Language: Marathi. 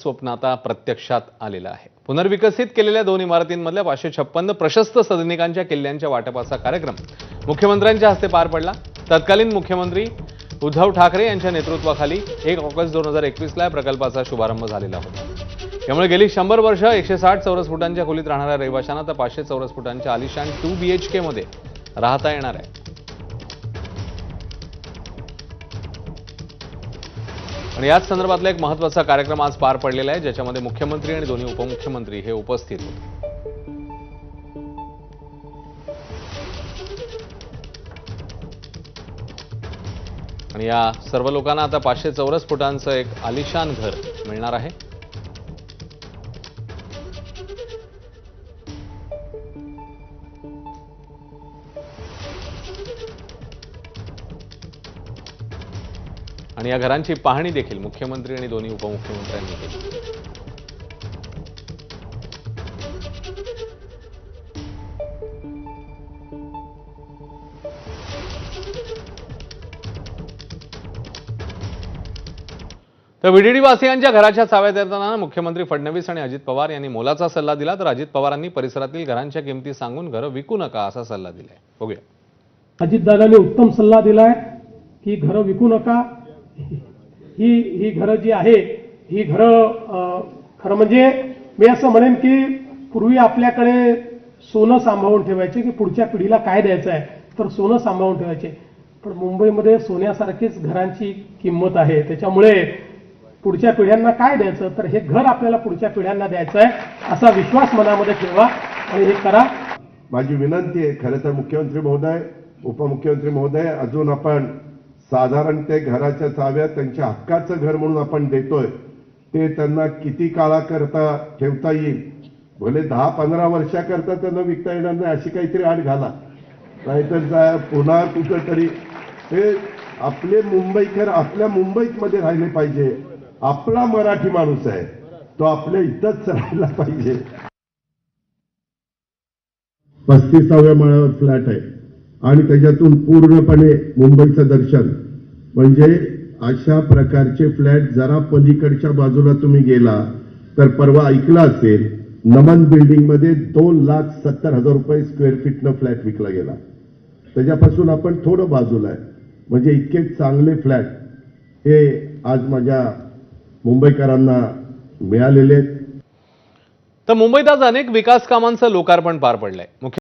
स्वप्न आता प्रत्यक्षात आलेलं आहे। पुनर्विकसित केलेल्या दोन इमारतींमधल्या 556 प्रशस्त सदनिकांच्या किल्ल्यांच्या वाटपाचा कार्यक्रम मुख्यमंत्र्यांच्या हस्ते पार पडला। तत्कालीन मुख्यमंत्री उद्धव ठाकरे यांच्या नेतृत्वाखाली 1 ऑगस्ट 2021 ला प्रकल्पाचा शुभारंभ झालेला होता। त्यामुळे गेली 100 वर्ष 160 चौरस फुटांच्या खोलीत राहणाऱ्या रहिवाशांना आता 500 चौरस फुटांच्या आलिशान 2 BHK मध्ये राहता येणार आहे। आणि याच संदर्भातला एक महत्त्वाचा कार्यक्रम आज पार पडलेला आहे, ज्याच्यामध्ये मुख्यमंत्री आणि दोन्ही उपमुख्यमंत्री हे उपस्थित होते। आणि या सर्व लोकांना आता 500 चौरस फुटांचं एक आलिशान घर मिळणार आहे। आणि या घरांची पाहणी देखील मुख्यमंत्री आणि दोन्ही उपमुख्यमंत्र्यांनी केली। तर VDD वासियांच्या घराच्या चाव्या देताना मुख्यमंत्री फडणवीस आणि अजित पवार यांनी मोलाचा सल्ला दिला, तर अजित पवारांनी परिसरातील घरांच्या किमती सांगून घरं विकू नका असा सल्ला दिलाय। बघूया। अजितदादांनी उत्तम सल्ला दिलाय की घरं विकू नका। ही घरं जी आहे ही घरं खरं म्हणजे मी असं म्हणेन की पूर्वी आपल्याकडे सोनं सांभाळून ठेवायचे की पुढच्या पिढीला काय द्यायचं आहे, तर सोनं सांभाळून ठेवायचे। पण मुंबईमध्ये सोन्यासारखीच घरांची किंमत आहे। त्याच्यामुळे पुढच्या पिढ्यांना काय द्यायचं, तर हे घर आपल्याला पुढच्या पिढ्यांना द्यायचं आहे असा विश्वास मनामध्ये ठेवा आणि हे करा। माझी विनंती आहे, खरं तर मुख्यमंत्री महोदय, उपमुख्यमंत्री महोदय, अजून आपण साधारण ते घराच्या चाव्या त्यांच्या हक्काचं घर म्हणून आपण देतोय, ते त्यांना किती काळाकरता ठेवता येईल, भले 10-15 वर्षाकरता त्यांना विकता येणार नाही अशी काहीतरी अट घाला, नाहीतर पुन्हा कुठं तरी हे आपले मुंबईकर आपल्या मुंबईमध्ये राहिले पाहिजे। आपला मराठी माणूस आहे तो आपल्या इथंच राहायला पाहिजे। 35व्या माळ्यावर फ्लॅट आहे आणि त्याच्यातून पूर्णपणे मुंबईचं दर्शन, म्हणजे अशा प्रकारचे फ्लॅट जरा पलीकडच्या बाजूला तुम्ही गेला तर परवा ऐकलं असेल, नमन बिल्डिंग मध्ये 2,70,000 रुपये स्क्वेअर फीटनं फ्लॅट विकला गेला। त्याच्यापासून आपण थोडं बाजूला आहे, म्हणजे इतके चांगले फ्लॅट हे आज माझ्या मुंबईकरांना मिळालेले आहेत। तर मुंबईत आज अनेक विकास कामांचं लोकार्पण पार पडलंय।